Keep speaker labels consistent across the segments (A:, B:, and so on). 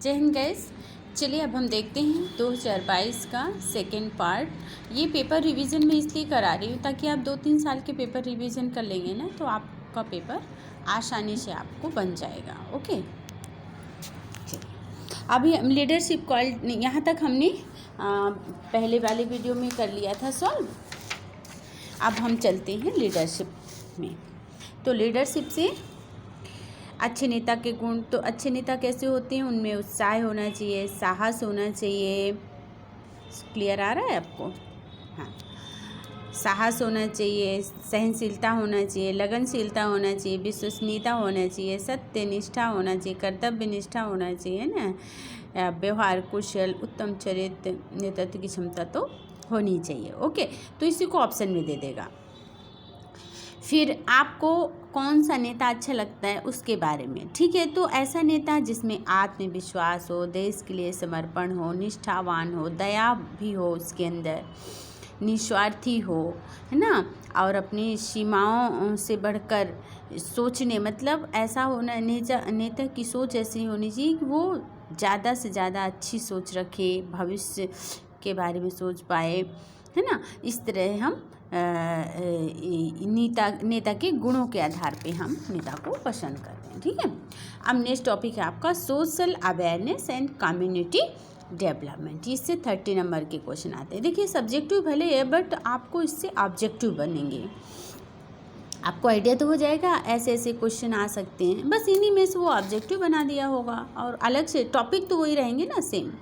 A: जय हिंद गाइस। चलिए अब हम देखते हैं 2022 का सेकेंड पार्ट। ये पेपर रिवीजन में इसलिए करा रही हूँ ताकि आप 2-3 साल के पेपर रिवीजन कर लेंगे ना, तो आपका पेपर आसानी से आपको बन जाएगा। ओके, चलिए अभी हम लीडरशिप क्वालिटी यहाँ तक हमने पहले वाले वीडियो में कर लिया था सॉल्व। अब हम चलते हैं लीडरशिप में। तो लीडरशिप से अच्छे नेता के गुण, तो अच्छे नेता कैसे होते हैं, उनमें उत्साह होना चाहिए, साहस होना चाहिए। क्लियर आ रहा है आपको? हाँ, साहस होना चाहिए, सहनशीलता होना चाहिए, लगनशीलता होना चाहिए, विश्वसनीयता होना चाहिए, सत्यनिष्ठा होना चाहिए, कर्तव्य निष्ठा होना चाहिए ना, व्यवहार कुशल, उत्तम चरित्र, नेतृत्व की क्षमता तो होनी चाहिए। ओके, तो इसी को ऑप्शन में दे देगा। फिर आपको कौन सा नेता अच्छा लगता है उसके बारे में, ठीक है। तो ऐसा नेता जिसमें आत्मविश्वास हो, देश के लिए समर्पण हो, निष्ठावान हो, दया भी हो उसके अंदर, निस्वार्थी हो, है ना, और अपनी सीमाओं से बढ़कर सोचने, मतलब ऐसा होना, नेता की सोच ऐसी होनी चाहिए कि वो ज़्यादा से ज़्यादा अच्छी सोच रखे, भविष्य के बारे में सोच पाए, है ना। इस तरह हम नेता के गुणों के आधार पे हम नेता को पसंद करते हैं, ठीक है। अब नेक्स्ट टॉपिक है आपका social awareness and community development. इससे 30 नंबर के क्वेश्चन आते हैं। देखिए सब्जेक्टिव भले है बट आपको इससे ऑब्जेक्टिव बनेंगे। आपको आइडिया तो हो जाएगा ऐसे ऐसे क्वेश्चन आ सकते हैं, बस इन्हीं में से वो ऑब्जेक्टिव बना दिया होगा और अलग से टॉपिक तो वही रहेंगे ना, सेम।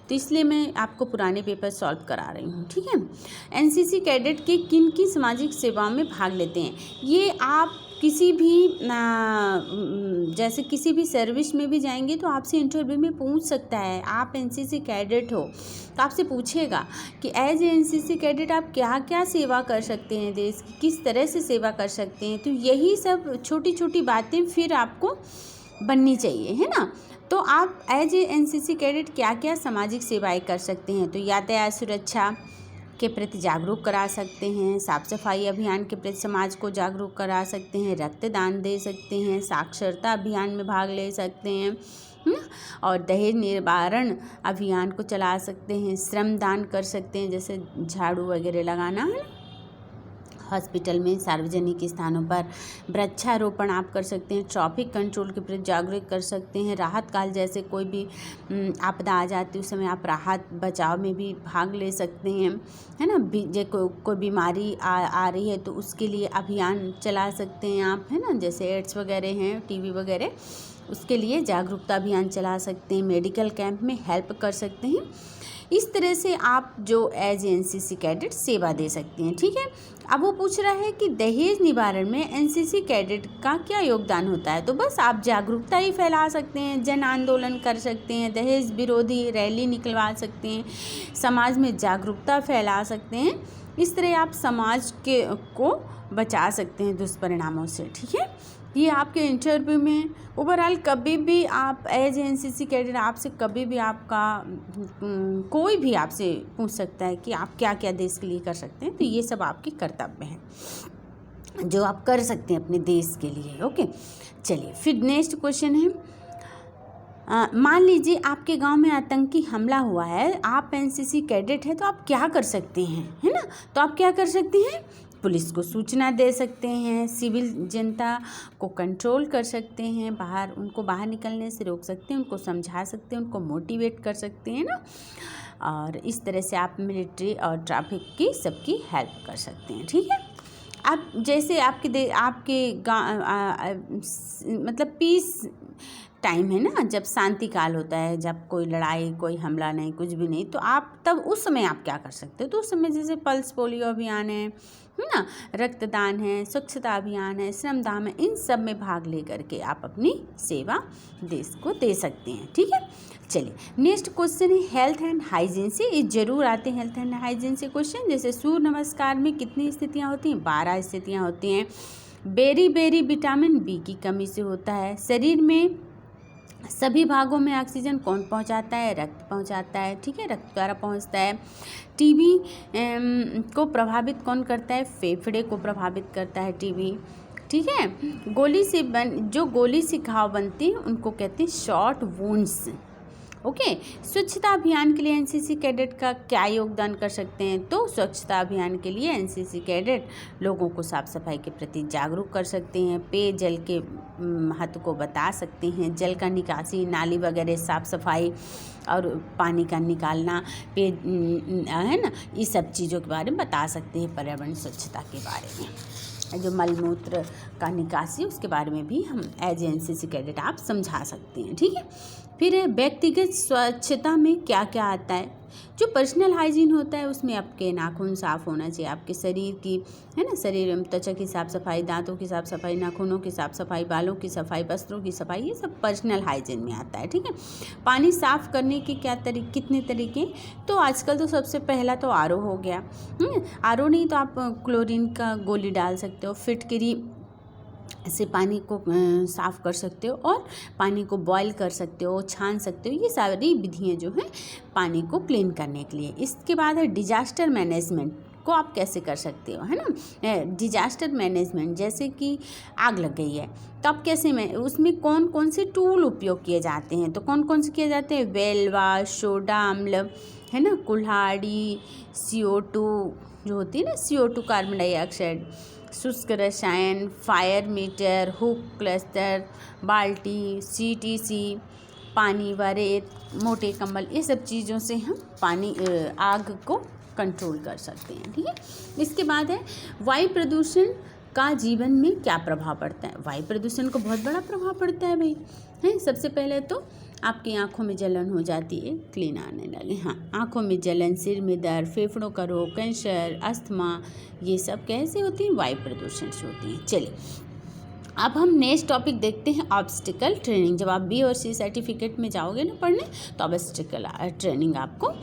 A: तो इसलिए मैं आपको पुराने पेपर सॉल्व करा रही हूँ, ठीक है। एनसीसी कैडेट के किन की सामाजिक सेवाओं में भाग लेते हैं, ये आप किसी भी जैसे किसी भी सर्विस में भी जाएंगे तो आपसे इंटरव्यू में पूछ सकता है। आप एनसीसी कैडेट हो तो आपसे पूछेगा कि एज ए एनसीसी कैडेट आप क्या क्या सेवा कर सकते हैं, देश की किस तरह से सेवा कर सकते हैं। तो यही सब छोटी छोटी बातें फिर आपको बननी चाहिए, है ना। तो आप एज ए एनसीसी कैडेट क्या क्या सामाजिक सेवाएं कर सकते हैं, तो यातायात सुरक्षा के प्रति जागरूक करा सकते हैं, साफ सफाई अभियान के प्रति समाज को जागरूक करा सकते हैं, रक्तदान दे सकते हैं, साक्षरता अभियान में भाग ले सकते हैं, और दहेज निवारण अभियान को चला सकते हैं, श्रम दान कर सकते हैं, जैसे झाड़ू वगैरह लगाना है, हॉस्पिटल में, सार्वजनिक स्थानों पर वृक्षारोपण आप कर सकते हैं, ट्रैफिक कंट्रोल के प्रति जागरूक कर सकते हैं, राहत काल जैसे कोई भी आपदा आ जाती है उस समय आप राहत बचाव में भी भाग ले सकते हैं, है ना। कोई बीमारी आ रही है तो उसके लिए अभियान चला सकते हैं आप, है ना, जैसे एड्स वगैरह हैं, टीबी वगैरह, उसके लिए जागरूकता अभियान चला सकते हैं, मेडिकल कैंप में हेल्प कर सकते हैं। इस तरह से आप जो एज एनसीसी कैडेट सेवा दे सकते हैं, ठीक है। अब वो पूछ रहा है कि दहेज निवारण में एनसीसी कैडेट का क्या योगदान होता है, तो बस आप जागरूकता ही फैला सकते हैं, जन आंदोलन कर सकते हैं, दहेज विरोधी रैली निकलवा सकते हैं, समाज में जागरूकता फैला सकते हैं। इस तरह आप समाज को बचा सकते हैं दुष्परिणामों से, ठीक है। ये आपके इंटरव्यू में ओवरऑल कभी भी आप एज एनसीसी कैडेट आपसे कभी भी आपका कोई भी आपसे पूछ सकता है कि आप क्या क्या देश के लिए कर सकते हैं, तो ये सब आपके कर्तव्य हैं जो आप कर सकते हैं अपने देश के लिए। ओके, चलिए फिर नेक्स्ट क्वेश्चन है, मान लीजिए आपके गांव में आतंकी हमला हुआ है, आप एनसीसी कैडेट हैं, तो आप क्या कर सकते हैं, है ना। तो आप क्या कर सकते हैं, पुलिस को सूचना दे सकते हैं, सिविल जनता को कंट्रोल कर सकते हैं, उनको बाहर निकलने से रोक सकते हैं, उनको समझा सकते हैं, उनको मोटिवेट कर सकते हैं ना, और इस तरह से आप मिलिट्री और ट्रैफिक की सबकी हेल्प कर सकते हैं, ठीक है। अब जैसे आपके मतलब पीस टाइम है ना, जब शांति काल होता है, जब कोई लड़ाई कोई हमला नहीं कुछ भी नहीं, तो आप तब उस समय आप क्या कर सकते हो, तो उस समय जैसे पल्स पोलियो अभियान है ना, रक्तदान है, स्वच्छता अभियान है, श्रमदान है, इन सब में भाग ले करके आप अपनी सेवा देश को दे सकते हैं, ठीक है। चलिए नेक्स्ट क्वेश्चन है हेल्थ एंड हाइजीन से। ये जरूर आते हैं हेल्थ एंड हाइजीन से क्वेश्चन, जैसे सूर्य नमस्कार में कितनी स्थितियाँ होती हैं, 12 स्थितियाँ होती हैं। बेरी विटामिन बी की कमी से होता है। शरीर में सभी भागों में ऑक्सीजन कौन पहुंचाता है, रक्त पहुंचाता है, ठीक है, रक्त द्वारा पहुंचता है। टीबी को प्रभावित कौन करता है, फेफड़े को प्रभावित करता है टीबी, ठीक है। जो गोली से घाव बनती हैं उनको कहते हैं शॉर्ट वुंड्स, ओके। स्वच्छता अभियान के लिए एनसीसी कैडेट का क्या योगदान कर सकते हैं? तो स्वच्छता अभियान के लिए एनसीसी कैडेट लोगों को साफ सफाई के प्रति जागरूक कर सकते हैं, पेयजल के महत्व को बता सकते हैं, जल का निकासी, नाली वगैरह साफ सफाई और पानी का निकालना, है ना, ये सब चीज़ों के बारे में बता सकते हैं, पर्यावरण स्वच्छता के बारे में, जो मलमूत्र का निकासी उसके बारे में भी हम एज एनसीसी कैडेट आप समझा सकते हैं। ठीक है। फिर व्यक्तिगत स्वच्छता में क्या क्या आता है? जो पर्सनल हाइजीन होता है उसमें आपके नाखून साफ़ होना चाहिए, आपके शरीर की, है ना, शरीर एवं त्वचा की साफ़ सफाई, दांतों की साफ़ सफाई, नाखूनों की साफ़ सफाई, बालों की सफाई, वस्त्रों की सफाई, ये सब पर्सनल हाइजीन में आता है। ठीक है। पानी साफ़ करने के कितने तरीके? तो आजकल तो सबसे पहला तो आरओ हो गया। आरओ नहीं तो आप क्लोरीन का गोली डाल सकते हो, फिटकरी से पानी को साफ़ कर सकते हो और पानी को बॉईल कर सकते हो, छान सकते हो। ये सारी विधियाँ जो हैं पानी को क्लीन करने के लिए। इसके बाद है डिजास्टर मैनेजमेंट को आप कैसे कर सकते हो, है ना। डिजास्टर मैनेजमेंट जैसे कि आग लग गई है तो आप कैसे उसमें कौन कौन से टूल उपयोग किए जाते हैं? तो कौन कौन से किए जाते हैं? वेलवा, सोडा अम्ल, है ना, कुल्हाड़ी, CO2 जो होती है ना, CO2 कार्बन डाइऑक्साइड, शुष्क रसायन, फायर मीटर, हुक क्लस्टर, बाल्टी, CTC, पानी व रेत, मोटे कंबल, ये सब चीज़ों से हम आग को कंट्रोल कर सकते हैं। ठीक है। इसके बाद है वायु प्रदूषण का जीवन में क्या प्रभाव पड़ता है? वायु प्रदूषण को बहुत बड़ा प्रभाव पड़ता है भाई, है। सबसे पहले तो आपकी आँखों में जलन हो जाती है, क्लीन आने लगे, हाँ, आँखों में जलन, सिर में दर्द, फेफड़ों का रोग, कैंसर, अस्थमा, ये सब कैसे होती है? वायु प्रदूषण से होती है। चलिए अब हम नेक्स्ट टॉपिक देखते हैं, ऑब्स्टिकल ट्रेनिंग। जब आप B और C सर्टिफिकेट में जाओगे ना पढ़ने तो ऑब्स्टिकल ट्रेनिंग आपको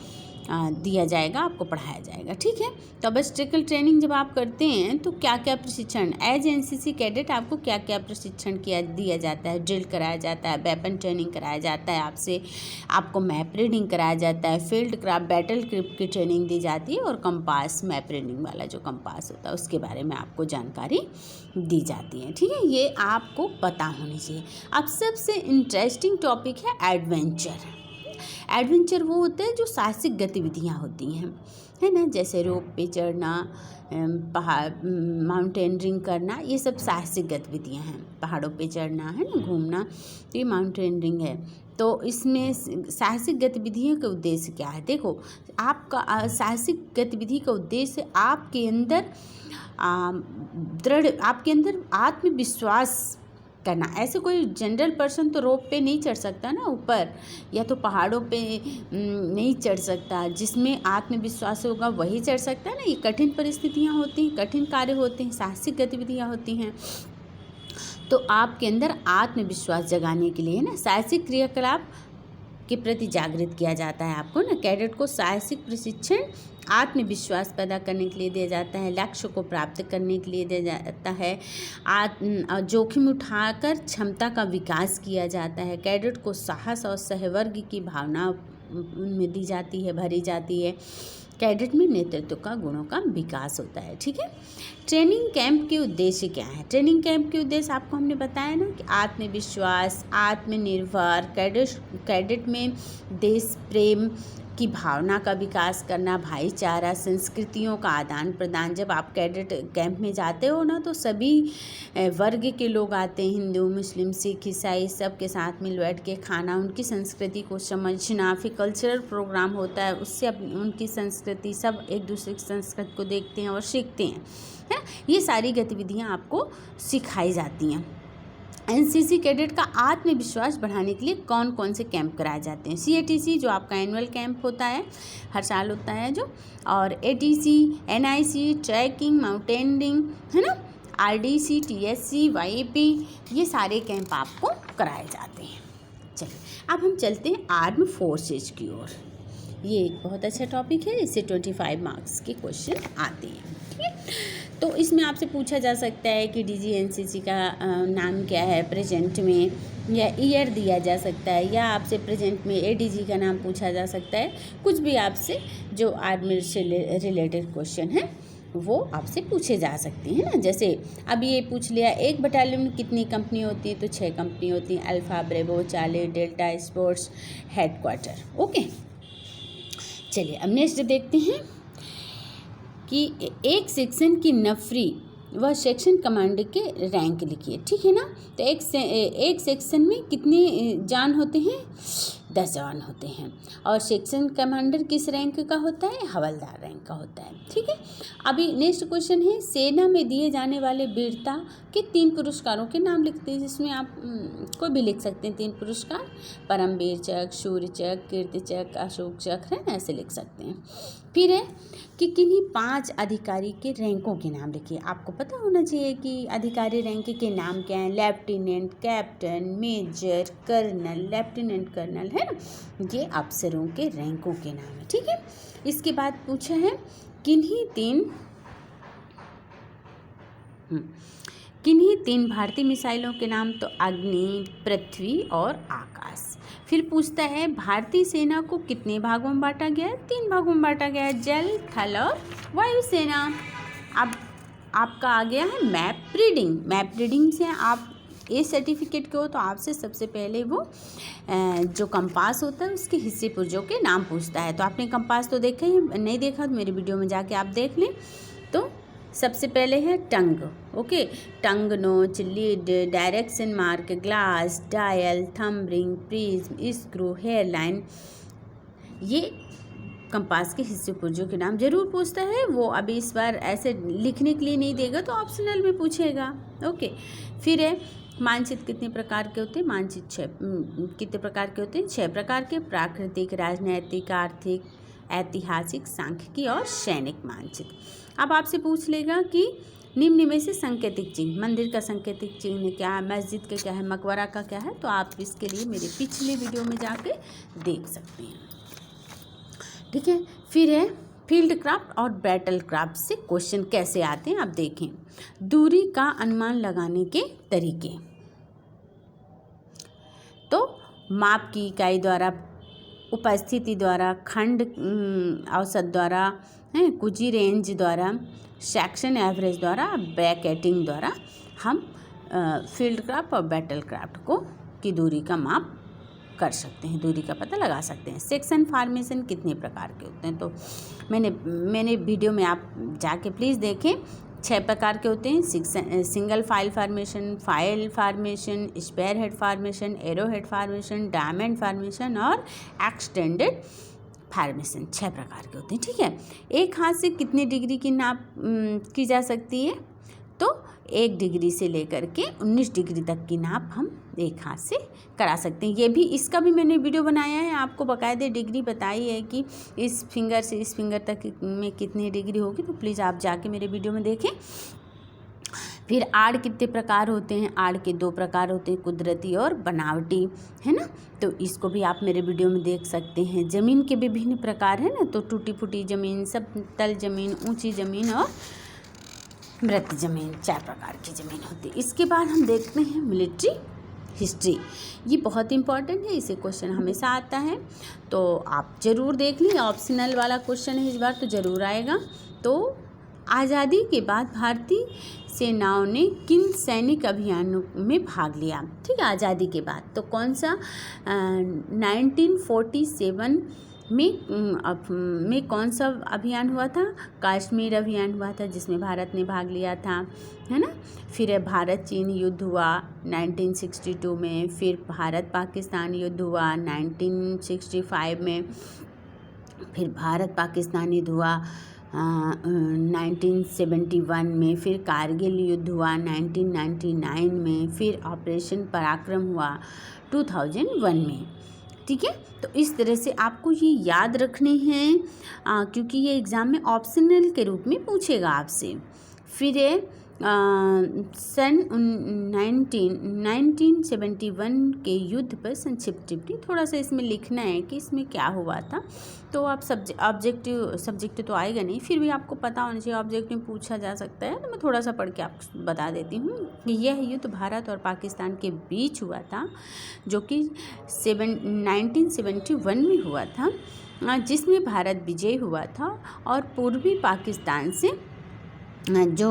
A: दिया जाएगा, आपको पढ़ाया जाएगा। ठीक है। तो ऑब्स्टिकल ट्रेनिंग जब आप करते हैं तो क्या क्या प्रशिक्षण, एज एनसीसी कैडेट आपको क्या क्या प्रशिक्षण दिया जाता है? ड्रिल कराया जाता है, वेपन ट्रेनिंग कराया जाता है, आपको मैप रीडिंग कराया जाता है, फील्ड क्राफ्ट, बैटल क्रिप्ट की ट्रेनिंग दी जाती है और कंपास, मैप रीडिंग वाला जो कंपास होता है उसके बारे में आपको जानकारी दी जाती है। ठीक है। ये आपको पता होनी चाहिए। अब सबसे इंटरेस्टिंग टॉपिक है एडवेंचर। एडवेंचर वो होते हैं जो साहसिक गतिविधियाँ होती हैं, है ना, जैसे रोप पे चढ़ना, पहाड़, माउंटेनियरिंग करना, ये सब साहसिक गतिविधियाँ हैं। पहाड़ों पे चढ़ना, है ना, घूमना, तो ये माउंटेनियरिंग है। तो इसमें साहसिक गतिविधियों का उद्देश्य क्या है? देखो, आपका साहसिक गतिविधि का उद्देश्य आपके अंदर आत्मविश्वास करना। ऐसे कोई जनरल पर्सन तो रोप पे नहीं चढ़ सकता ना ऊपर, या तो पहाड़ों पे नहीं चढ़ सकता। जिसमें आत्मविश्वास होगा वही चढ़ सकता है ना। ये कठिन परिस्थितियाँ होती हैं, कठिन कार्य होते हैं, साहसिक गतिविधियाँ होती हैं। तो आपके अंदर आत्मविश्वास जगाने के लिए, ना, साहसिक क्रियाकलाप के प्रति जागृत किया जाता है आपको, ना। कैडेट को साहसिक प्रशिक्षण आत्मविश्वास पैदा करने के लिए दिया जाता है, लक्ष्य को प्राप्त करने के लिए दिया जाता है, जोखिम उठाकर क्षमता का विकास किया जाता है। कैडेट को साहस और सहवर्ग की भावना उनमें दी जाती है, भरी जाती है। कैडेट में नेतृत्व का गुणों का विकास होता है। ठीक है। ट्रेनिंग कैंप के उद्देश्य क्या है? ट्रेनिंग कैंप के उद्देश्य आपको हमने बताया ना कि आत्मविश्वास, आत्मनिर्भर, कैडेट में देश प्रेम की भावना का विकास करना, भाईचारा, संस्कृतियों का आदान प्रदान। जब आप कैडेट कैंप में जाते हो ना तो सभी वर्ग के लोग आते हैं, हिंदू, मुस्लिम, सिख, ईसाई, सब के साथ मिल बैठ के खाना, उनकी संस्कृति को समझना। फिर कल्चरल प्रोग्राम होता है, उससे उनकी संस्कृति, सब एक दूसरे की संस्कृति को देखते हैं और सीखते हैं, है। ये सारी गतिविधियाँ आपको सिखाई जाती हैं। एनसीसी कैडेट का आत्मविश्वास बढ़ाने के लिए कौन कौन से कैंप कराए जाते हैं? CATC जो आपका एनुअल कैंप होता है, हर साल होता है जो, और ATC, NIC, ट्रैकिंग, माउंटेनियरिंग, है ना, RDC, TSC, YAP, ये सारे कैंप आपको कराए जाते हैं। चलिए अब हम चलते हैं आर्म फोर्सेज की ओर। ये एक बहुत अच्छा टॉपिक है, इससे 25 मार्क्स के क्वेश्चन आते हैं। ठीक है। तो इसमें आपसे पूछा जा सकता है कि DGNCC का नाम क्या है प्रेजेंट में, या ईयर दिया जा सकता है, या आपसे प्रेजेंट में ADG का नाम पूछा जा सकता है। कुछ भी आपसे जो आर्मी से रिलेटेड क्वेश्चन है वो आपसे पूछे जा सकते हैं ना। जैसे अभी ये पूछ लिया, एक बटालियन में कितनी कंपनी होती है, तो 6 कंपनी होती हैं, alpha, bravo, charlie, delta, sports, headquarters. Okay, चलिए अब नेक्स्ट देखते हैं कि एक सेक्शन की नफरी वह सेक्शन कमांडर के रैंक लिखिए, ठीक है ना। तो एक सेक्शन में कितने जवान होते हैं, 10 जवान होते हैं। और सेक्शन कमांडर किस रैंक का होता है, हवलदार रैंक का होता है, ठीक है। अभी नेक्स्ट क्वेश्चन है, सेना में दिए जाने वाले वीरता के 3 पुरस्कारों के नाम लिखते हैं, जिसमें आप कोई भी लिख सकते हैं 3 पुरस्कार, परमवीर चक्र, शूर्य चक्र, कीर्ति चक्र, अशोक चक्र, है ना, ऐसे लिख सकते हैं। फिर है कि किन्हीं 5 अधिकारी के रैंकों के नाम लिखिए। आपको पता होना चाहिए कि अधिकारी रैंक के नाम क्या हैं, lieutenant, captain, major, colonel, lieutenant colonel, है ना, ये अफसरों के रैंकों के नाम है, ठीक है। इसके बाद पूछा है किन्हीं तीन भारतीय मिसाइलों के नाम, तो अग्नि, पृथ्वी और आकाश। फिर पूछता है भारतीय सेना को कितने भागों में बांटा गया है, 3 भागों में बांटा गया है, जल, थल और वायुसेना। अब आपका आ गया है मैप रीडिंग। मैप रीडिंग से आप ए सर्टिफिकेट के हो तो आपसे सबसे पहले वो जो कंपास होता है उसके हिस्से पुर्जों के नाम पूछता है। तो आपने कंपास तो देखा ही, नहीं देखा तो मेरी वीडियो में जाके आप देख लें। तो सबसे पहले है टंग, okay, tongue notch, lead, direction mark, glass, dial, thumb ring, prism, screw, hair line, ये कंपास के हिस्से पुर्जों के नाम जरूर पूछता है। वो अभी इस बार ऐसे लिखने के लिए नहीं देगा, तो ऑप्शनल में पूछेगा, ओके। फिर है मानचित्र कितने प्रकार के होते हैं, मानचित्र कितने प्रकार के होते हैं, 6 प्रकार के, प्राकृतिक, राजनैतिक, आर्थिक, ऐतिहासिक, सांख्यिकी और सैनिक मानचित्र। अब आपसे पूछ लेगा कि निम्न में से संकेतिक चिन्ह, मंदिर का संकेतिक चिन्ह क्या है, मस्जिद का क्या है, मकबरा का क्या है, तो आप इसके लिए मेरे पिछले वीडियो में जाके देख सकते हैं, ठीक है। फिर है फील्ड क्राफ्ट और बैटल क्राफ्ट से क्वेश्चन कैसे आते हैं, आप देखें। दूरी का अनुमान लगाने के तरीके, तो माप की इकाई द्वारा, उपस्थिति द्वारा, खंड औसत द्वारा, कुजी रेंज द्वारा, सेक्शन एवरेज द्वारा, ब्रैकेटिंग द्वारा हम फील्ड क्राफ्ट और बैटल क्राफ्ट को की दूरी का माप कर सकते हैं, दूरी का पता लगा सकते हैं। सेक्शन फॉर्मेशन कितने प्रकार के होते हैं, तो मैंने वीडियो में आप जाके प्लीज़ देखें, 6 प्रकार के होते हैं। Single file formation, spare head formation, arrow head formation, diamond formation और एक्सटेंडेड फार्मेशन, 6 प्रकार के होते हैं, ठीक है। एक हाथ से कितनी डिग्री की नाप की जा सकती है, तो 1 डिग्री से लेकर के 19 डिग्री तक की नाप हम एक हाथ से करा सकते हैं। ये भी, इसका भी मैंने वीडियो बनाया है, आपको बाकायदे डिग्री बताई है कि इस फिंगर से इस फिंगर तक में कितनी डिग्री होगी, तो प्लीज़ आप जाके मेरे वीडियो में देखें। फिर आड़ कितने प्रकार होते हैं, आड़ के 2 प्रकार होते हैं, कुदरती और बनावटी, है ना, तो इसको भी आप मेरे वीडियो में देख सकते हैं। ज़मीन के विभिन्न प्रकार है ना, तो टूटी फूटी ज़मीन, समतल ज़मीन, ऊंची ज़मीन और मृत ज़मीन, 4 प्रकार की ज़मीन होती है। इसके बाद हम देखते हैं मिलिट्री हिस्ट्री, ये बहुत इंपॉर्टेंट है, इसे क्वेश्चन हमेशा आता है, तो आप ज़रूर देख लीजिए। ऑप्शनल वाला क्वेश्चन है इस बार, तो ज़रूर आएगा। तो आज़ादी के बाद भारतीय सेनाओं ने किन सैनिक अभियानों में भाग लिया, ठीक है, आज़ादी के बाद, तो कौन सा 1947 में कौन सा अभियान हुआ था, कश्मीर अभियान हुआ था, जिसमें भारत ने भाग लिया था, है ना। फिर भारत चीन युद्ध हुआ 1962 में, फिर भारत पाकिस्तान युद्ध हुआ 1965 में, फिर भारत पाकिस्तान युद्ध हुआ 1971 में, फिर कारगिल युद्ध हुआ 1999 में, फिर ऑपरेशन पराक्रम हुआ 2001 में, ठीक है। तो इस तरह से आपको ये याद रखने हैं, क्योंकि ये एग्ज़ाम में ऑप्शनल के रूप में पूछेगा आपसे। फिर सन 1971 के युद्ध पर संक्षिप्त टिप्पणी, थोड़ा सा इसमें लिखना है कि इसमें क्या हुआ था, तो आप सब्जेक्ट तो आएगा नहीं, फिर भी आपको पता होना चाहिए, ऑब्जेक्ट में पूछा जा सकता है, तो मैं थोड़ा सा पढ़ के आपको बता देती हूँ कि यह युद्ध भारत और पाकिस्तान के बीच हुआ था, जो कि 1971 में हुआ था, जिसमें भारत विजयी हुआ था और पूर्वी पाकिस्तान से जो